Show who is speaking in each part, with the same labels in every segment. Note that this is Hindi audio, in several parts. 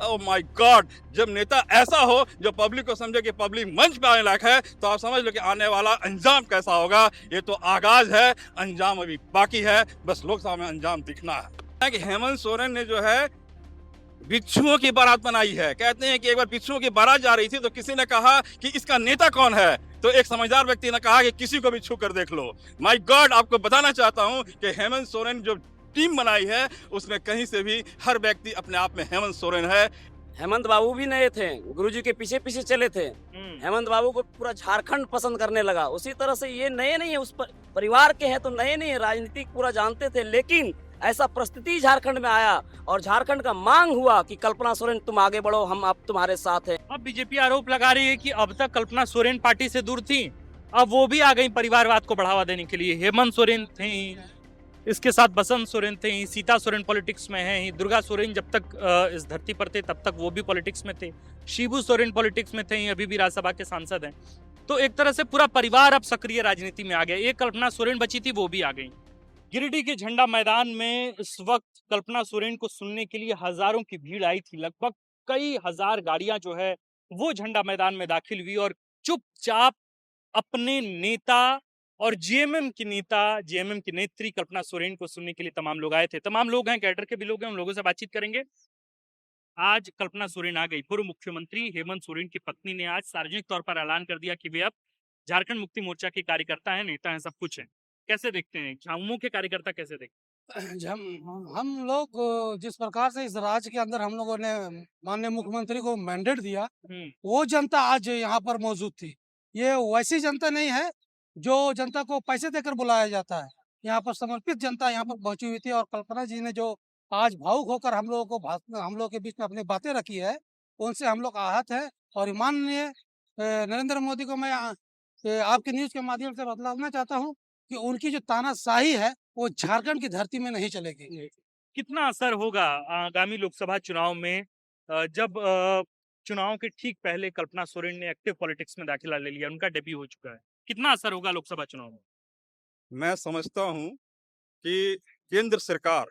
Speaker 1: Oh my God! जब नेता ऐसा हो जो पब्लिक को समझे कि पब्लिक मंच पे आने लायक है, तो आप समझ लो कि आने वाला अंजाम कैसा होगा। ये तो आगाज है, अंजाम अभी बाकी है। बस लोकसभा में अंजाम दिखना है कि हेमंत सोरेन ने जो है भिक्षुओं की बारात बनाई है। कहते हैं कि एक बार भिक्षुओं की बारात जा रही थी तो किसी ने कहा कि इसका नेता कौन है, तो एक समझदार व्यक्ति ने कहा कि किसी को भी छू कर देख लो। My God! आपको बताना चाहता हूं कि हेमंत सोरेन जो टीम बनाई है उसमें कहीं से भी हर व्यक्ति अपने आप में हेमंत सोरेन है।
Speaker 2: हेमंत बाबू भी नए थे, गुरुजी के पीछे पीछे चले थे। हेमंत बाबू को पूरा झारखंड पसंद करने लगा। उसी तरह से ये नए नहीं है, उस परिवार के हैं तो नए नहीं है, राजनीति पूरा जानते थे। लेकिन ऐसा परिस्थिति झारखंड में आया और झारखंड का मांग हुआ कि कल्पना सोरेन तुम आगे बढ़ो, हम अब तुम्हारे साथ हैं।
Speaker 3: अब बीजेपी आरोप लगा रही है कि अब तक कल्पना सोरेन पार्टी से दूर थी, अब वो भी आ गई परिवारवाद को बढ़ावा देने के लिए। हेमंत सोरेन थे, इसके साथ बसंत सोरेन थे, सीता सोरेन पॉलिटिक्स में है, दुर्गा सोरेन जब तक इस धरती पर थे तब तक वो भी पॉलिटिक्स में थे, शिबू सोरेन पॉलिटिक्स में थे, अभी भी राज्यसभा के सांसद हैं। तो एक तरह से पूरा परिवार अब सक्रिय राजनीति में आ गया। एक कल्पना सोरेन बची थी, वो भी आ गई। गिरिडीह के झंडा मैदान में इस वक्त कल्पना सोरेन को सुनने के लिए हजारों की भीड़ आई थी। लगभग कई हजार गाड़ियां जो है वो झंडा मैदान में दाखिल हुई और चुपचाप अपने नेता और जेएमएम की नेत्री कल्पना सोरेन को सुनने के लिए तमाम लोग आए थे। तमाम लोग हैं, कैडर के भी लोग हैं, उन लोगों से बातचीत करेंगे। आज कल्पना सोरेन आ गई। पूर्व मुख्यमंत्री हेमंत सोरेन की पत्नी ने आज सार्वजनिक तौर पर ऐलान कर दिया कि वे अब झारखंड मुक्ति मोर्चा के कार्यकर्ता हैं, नेता हैं, सब कुछ है। कैसे देखते हैं झामुमो के कार्यकर्ता, कैसे देखते
Speaker 4: हम लोग जिस प्रकार से इस राज्य के अंदर हम लोगों ने माननीय मुख्यमंत्री को मैंडेट दिया,
Speaker 3: हैं?
Speaker 4: वो जनता आज यहाँ पर मौजूद थी। ये वैसी जनता नहीं है जो जनता को पैसे देकर बुलाया जाता है। यहाँ पर समर्पित जनता यहाँ पर पहुंची हुई थी और कल्पना जी ने जो आज भावुक होकर हम लोग के बीच में अपनी बातें रखी है, उनसे हम लोग आहत हैं। और माननीय नरेंद्र मोदी को मैं आपके न्यूज के माध्यम से बतलाना चाहता हूँ कि उनकी जो तानाशाही है वो झारखंड की धरती में नहीं चलेगी।
Speaker 3: कितना असर होगा आगामी लोकसभा चुनाव में, जब चुनाव के ठीक पहले कल्पना सोरेन ने एक्टिव पॉलिटिक्स में दाखिला ले लिया, उनका डेब्यू हो चुका है, कितना असर होगा लोकसभा चुनाव में?
Speaker 1: मैं समझता हूं कि केंद्र सरकार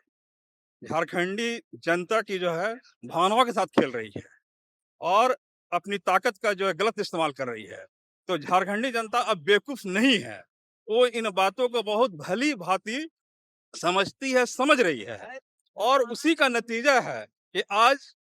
Speaker 1: झारखंडी जनता की जो है भावनाओं के साथ खेल रही है और अपनी ताकत का जो है गलत इस्तेमाल कर रही है। तो झारखंडी जनता अब बेवकूफ नहीं है, वो इन बातों को बहुत भली भांति समझती है, समझ रही है। और उसी का नतीजा है कि आज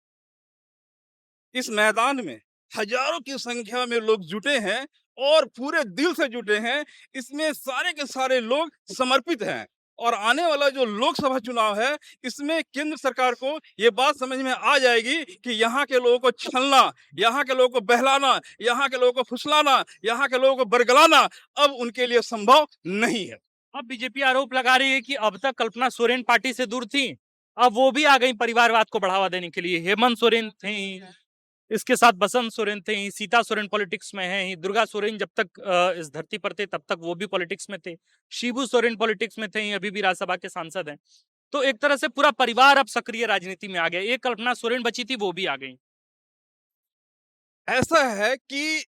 Speaker 1: इस मैदान में हजारों की संख्या में लोग जुटे हैं और पूरे दिल से जुटे हैं। इसमें सारे के सारे लोग समर्पित हैं और आने वाला जो लोकसभा चुनाव है इसमें केंद्र सरकार को ये बात समझ में आ जाएगी कि यहाँ के लोगों को छलना, यहाँ के लोगों को बहलाना, यहाँ के लोगों को फुसलाना, यहाँ के लोगों को बरगलाना अब उनके लिए संभव नहीं है।
Speaker 3: अब बीजेपी आरोप लगा रही है कि अब तक कल्पना सोरेन पार्टी से दूर थी, अब वो भी आ गई परिवारवाद को बढ़ावा देने के लिए। हेमंत सोरेन थे, इसके साथ बसंत सोरेन थे, सीता सोरेन पॉलिटिक्स में है, दुर्गा सोरेन जब तक इस धरती पर थे तब तक वो भी पॉलिटिक्स में थे, शिबू सोरेन पॉलिटिक्स में थे, अभी भी राज्यसभा के सांसद हैं। तो एक तरह से पूरा परिवार अब सक्रिय राजनीति में आ गया। एक कल्पना सोरेन बची थी, वो भी आ गई।
Speaker 1: ऐसा है कि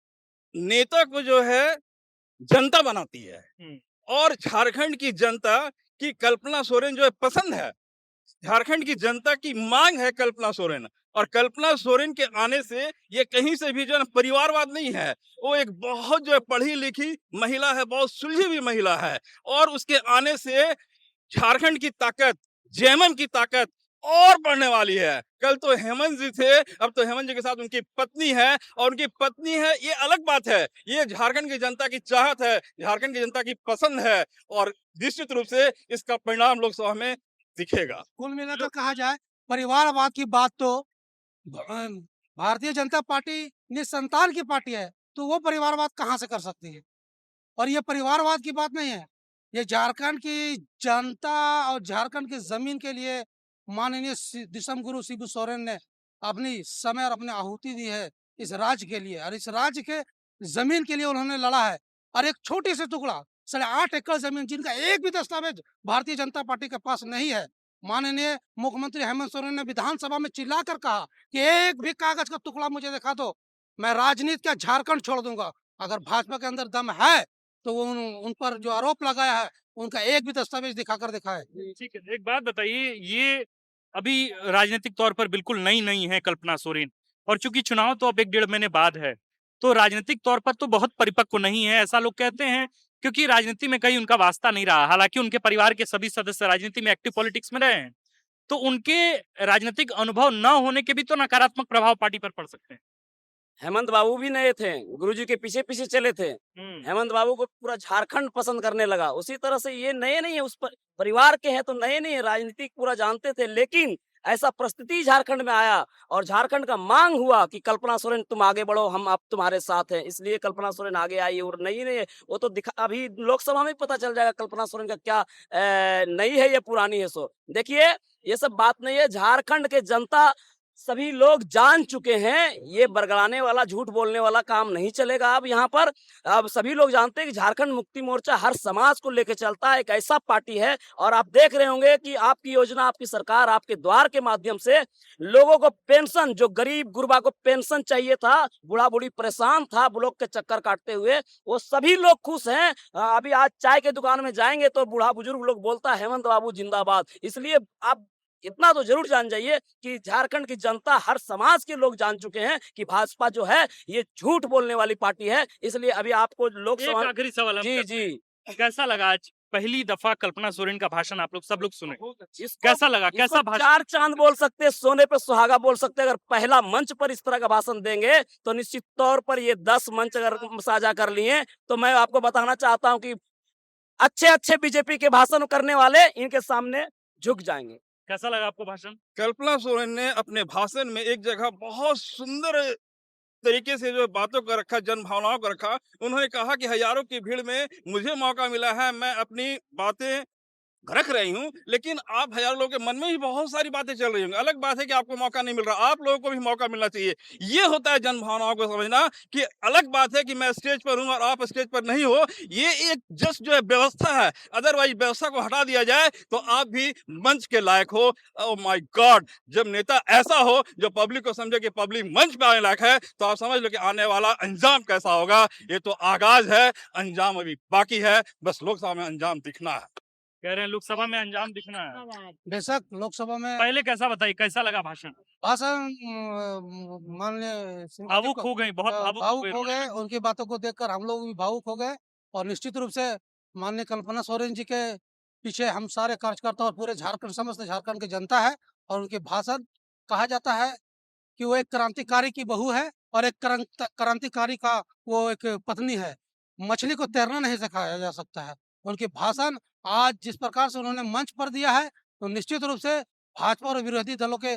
Speaker 1: नेता को जो है जनता बनाती है और झारखंड की जनता की कल्पना सोरेन जो है पसंद है। झारखंड की जनता की मांग है कल्पना सोरेन और कल्पना सोरेन के आने से ये कहीं से भी जो है परिवारवाद नहीं है। वो एक बहुत जो है पढ़ी लिखी महिला है, बहुत सुलझी हुई महिला है और उसके आने से झारखंड की ताकत, जेएमएम की ताकत और बढ़ने वाली है। कल तो हेमंत जी थे, अब तो हेमंत जी के साथ उनकी पत्नी है और उनकी पत्नी है, ये अलग बात है। ये झारखंड की जनता की चाहत है, झारखंड की जनता की पसंद है और निश्चित रूप से इसका परिणाम लोकसभा में दिखेगा।
Speaker 4: कुल मिलाकर कहा जाए परिवारवाद की बात तो भारतीय जनता पार्टी निसंतान की पार्टी है, तो वो परिवारवाद कहाँ से कर सकती है? और ये परिवारवाद की बात नहीं है, ये झारखंड की जनता और झारखंड की जमीन के लिए माननीय दिसम गुरु शिबू सोरेन ने अपनी समय और अपनी आहुति दी है इस राज्य के लिए और इस राज्य के जमीन के लिए उन्होंने लड़ा है। और एक छोटे से टुकड़ा 8.5 एकड़ जमीन जिनका एक भी दस्तावेज भारतीय जनता पार्टी के पास नहीं है, माननीय मुख्यमंत्री हेमंत सोरेन ने विधानसभा में चिल्लाकर कहा कि एक भी कागज का टुकड़ा मुझे दिखा दो, मैं राजनीति का झारखंड छोड़ दूंगा। अगर भाजपा के अंदर दम है तो वो उन पर जो आरोप लगाया है उनका एक भी दस्तावेज दिखाकर दिखाए।
Speaker 3: ठीक है, एक बात बताइए, ये अभी राजनीतिक तौर पर बिल्कुल नई नहीं है कल्पना सोरेन, और चूंकि चुनाव तो अब 1-1.5 महीने बाद है, तो राजनीतिक तौर पर तो बहुत परिपक्व नहीं है, ऐसा लोग कहते हैं, क्योंकि राजनीति में कहीं उनका वास्ता नहीं रहा। हालांकि उनके परिवार के सभी सदस्य राजनीति में एक्टिव पॉलिटिक्स में रहे हैं, तो उनके राजनीतिक अनुभव न होने के भी तो नकारात्मक प्रभाव पार्टी पर पड़ सकते हैं।
Speaker 2: हेमंत बाबू भी नए थे, गुरुजी के पीछे पीछे चले थे। हेमंत बाबू को पूरा झारखंड पसंद करने लगा। उसी तरह से ये नए नहीं है, उस परिवार के हैं तो नए नहीं है, राजनीति पूरा जानते थे। लेकिन ऐसा परिस्थिति झारखंड में आया और झारखंड का मांग हुआ कि कल्पना सोरेन तुम आगे बढ़ो, हम अब तुम्हारे साथ हैं, इसलिए कल्पना सोरेन आगे आई। और नई नहीं है वो तो अभी लोकसभा में पता चल जाएगा कल्पना सोरेन का क्या नई है या पुरानी है। सो देखिए, ये सब बात नहीं है। झारखंड के जनता सभी लोग जान चुके हैं, ये बरगलाने वाला झूठ बोलने वाला काम नहीं चलेगा अब यहाँ पर। अब सभी लोग जानते हैं कि झारखंड मुक्ति मोर्चा हर समाज को लेकर चलता है, एक ऐसा पार्टी है। और आप देख रहे होंगे कि आपकी योजना, आपकी सरकार, आपके द्वार के माध्यम से लोगों को पेंशन, जो गरीब गुरबा को पेंशन चाहिए था, बूढ़ा बूढ़ी परेशान था ब्लॉक के चक्कर काटते हुए, वो सभी लोग खुश हैं। अभी आज चाय के दुकान में जाएंगे तो बूढ़ा बुजुर्ग लोग बोलता है हेमंत बाबू जिंदाबाद। इसलिए आप इतना तो जरूर जान जाइए कि झारखंड की जनता, हर समाज के लोग जान चुके हैं कि भाजपा जो है ये झूठ बोलने वाली पार्टी है। इसलिए अभी आपको
Speaker 3: एक
Speaker 2: लोकसभा
Speaker 3: आखिरी सवाल हम
Speaker 2: जी
Speaker 3: करते
Speaker 2: जी
Speaker 3: हैं। कैसा लगा आज पहली दफा कल्पना सोरेन का भाषण आप लोग सब लोग सुने?
Speaker 2: इसको-
Speaker 3: कैसा लगा? कैसा
Speaker 2: इसको
Speaker 3: भाषण?
Speaker 2: 4 चांद बोल सकते हैं, सोने पे सुहागा बोल सकते हैं। अगर पहला मंच पर इस तरह का भाषण देंगे तो निश्चित तौर पर ये 10 मंच अगर साझा कर लिए तो मैं आपको बताना चाहता हूँ कि अच्छे अच्छे बीजेपी के भाषण करने वाले इनके सामने झुक जाएंगे।
Speaker 3: कैसा लगा आपको भाषण?
Speaker 1: कल्पना सोरेन ने अपने भाषण में एक जगह बहुत सुंदर तरीके से जो बातों को रखा, जन भावनाओं को रखा। उन्होंने कहा कि हजारों की भीड़ में मुझे मौका मिला है, मैं अपनी बातें रख रही हूँ, लेकिन आप हजारों लोगों के मन में भी बहुत सारी बातें चल रही होंगी। अलग बात है कि आपको मौका नहीं मिल रहा, आप लोगों को भी मौका मिलना चाहिए। ये होता है जन भावनाओं को समझना, कि अलग बात है कि मैं स्टेज पर हूँ और आप स्टेज पर नहीं हो। ये एक जस्ट जो है व्यवस्था है, अदरवाइज व्यवस्था को हटा दिया जाए तो आप भी मंच के लायक हो। ओह माय गॉड, जब नेता ऐसा हो जो पब्लिक को समझे कि पब्लिक मंच पे आने लायक है, तो आप समझ लो कि आने वाला अंजाम कैसा होगा। ये तो आगाज है, अंजाम अभी बाकी है, बस लोकसभा में अंजाम दिखना है।
Speaker 3: कह रहे हैं लोकसभा में अंजाम दिखना है।
Speaker 4: बेशक लोकसभा में
Speaker 3: पहले कैसा बताइए, कैसा लगा भाषण?
Speaker 4: भाषण माननीय
Speaker 3: भावुक हो गई, बहुत भावुक
Speaker 4: भावुक हो
Speaker 3: हो
Speaker 4: गए। उनकी बातों को देखकर हम लोग भी भावुक हो गए। और निश्चित रूप से माननीय कल्पना सोरेन जी के पीछे हम सारे कार्यकर्ता और पूरे झारखंड, समस्त झारखंड की जनता है। और उनके भाषण, कहा जाता है कि वो एक क्रांतिकारी की बहू है और एक क्रांतिकारी का वो एक पत्नी है। मछली को तैरना नहीं सिखाया जा सकता है। उनके भाषण आज जिस प्रकार से उन्होंने मंच पर दिया है, तो निश्चित रूप से भाजपा और विरोधी दलों के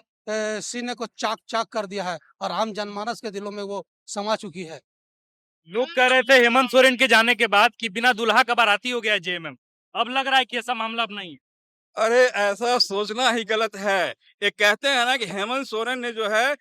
Speaker 4: सीने को चाक चाक कर दिया है और आम जनमानस के दिलों में वो समा चुकी है।
Speaker 3: लोग कह रहे थे हेमंत सोरेन के जाने के बाद कि बिना दुल्हा का बाराती हो गया जेएमएम। अब लग रहा है कि ऐसा मामला अब नहीं है।
Speaker 1: अरे ऐसा सोचना ही गलत है। ये कहते हैं ना कि हेमंत सोरेन ने जो है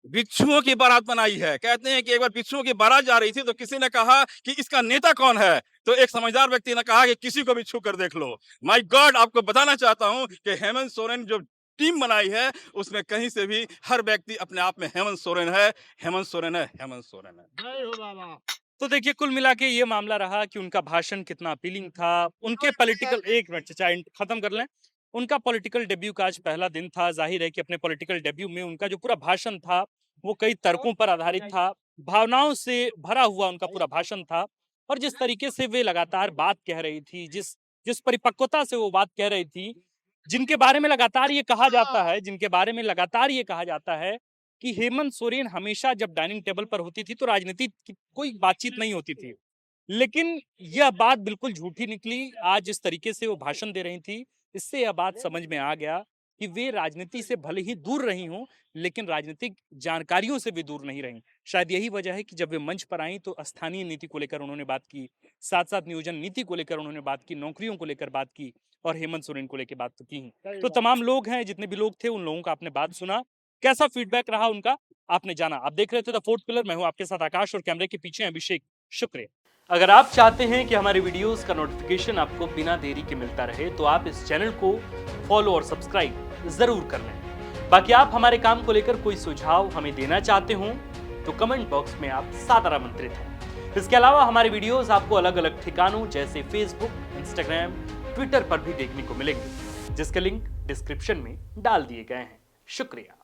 Speaker 1: भिक्षुओं की बारात बनाई है। कहते हैं कि एक बार भिक्षुओं की बारात जा रही थी तो किसी ने कहा कि इसका नेता कौन है, तो एक समझदार व्यक्ति ने कहा कि किसी को भी छू कर देख लो। माय गॉड, आपको बताना चाहता हूं कि हेमंत सोरेन जो टीम बनाई है उसमें कहीं से भी हर व्यक्ति अपने आप में हेमंत सोरेन है, हेमंत सोरेन है, हेमंत सोरेन है।
Speaker 3: तो देखिए, कुल मिला के ये मामला रहा कि उनका भाषण कितना अपीलिंग था। उनके पॉलिटिकल, एक मिनट चाचा खत्म कर लें। उनका पॉलिटिकल डेब्यू का आज पहला दिन था। जाहिर है कि अपने पॉलिटिकल डेब्यू में उनका जो पूरा भाषण था वो कई तर्कों पर आधारित था, भावनाओं से भरा हुआ उनका पूरा भाषण था। और जिस तरीके से वे लगातार बात कह रही थी, जिस परिपक्वता से वो बात कह रही थी, जिनके बारे में लगातार ये कहा जाता है कि हेमंत सोरेन हमेशा जब डाइनिंग टेबल पर होती थी तो राजनीति की कोई बातचीत नहीं होती थी, लेकिन यह बात बिल्कुल झूठी निकली। आज जिस तरीके से वो भाषण दे रही थी, इससे यह बात समझ में आ गया कि वे राजनीति से भले ही दूर रही हों, लेकिन राजनीतिक जानकारियों से भी दूर नहीं रही। शायद यही वजह है कि जब वे मंच पर आई तो स्थानीय नीति को लेकर उन्होंने बात की, साथ साथ नियोजन नीति को लेकर उन्होंने बात की, नौकरियों को लेकर बात की और हेमंत सोरेन को लेकर बात की। तो तमाम लोग हैं, जितने भी लोग थे, उन लोगों का आपने बात सुना। कैसा फीडबैक रहा उनका आपने जाना। आप देख रहे थे द फोर्थ पिलर। मैं हूं आपके साथ आकाश और कैमरे के पीछे अभिषेक। शुक्रिया। अगर आप चाहते हैं कि हमारे वीडियोस का नोटिफिकेशन आपको बिना देरी के मिलता रहे तो आप इस चैनल को फॉलो और सब्सक्राइब जरूर कर लें। बाकी आप हमारे काम को लेकर कोई सुझाव हमें देना चाहते हो तो कमेंट बॉक्स में आप सादर आमंत्रित हैं। इसके अलावा हमारे वीडियोस आपको अलग अलग ठिकानों जैसे फेसबुक, इंस्टाग्राम, ट्विटर पर भी देखने को मिलेंगे, जिसके लिंक डिस्क्रिप्शन में डाल दिए गए हैं। शुक्रिया।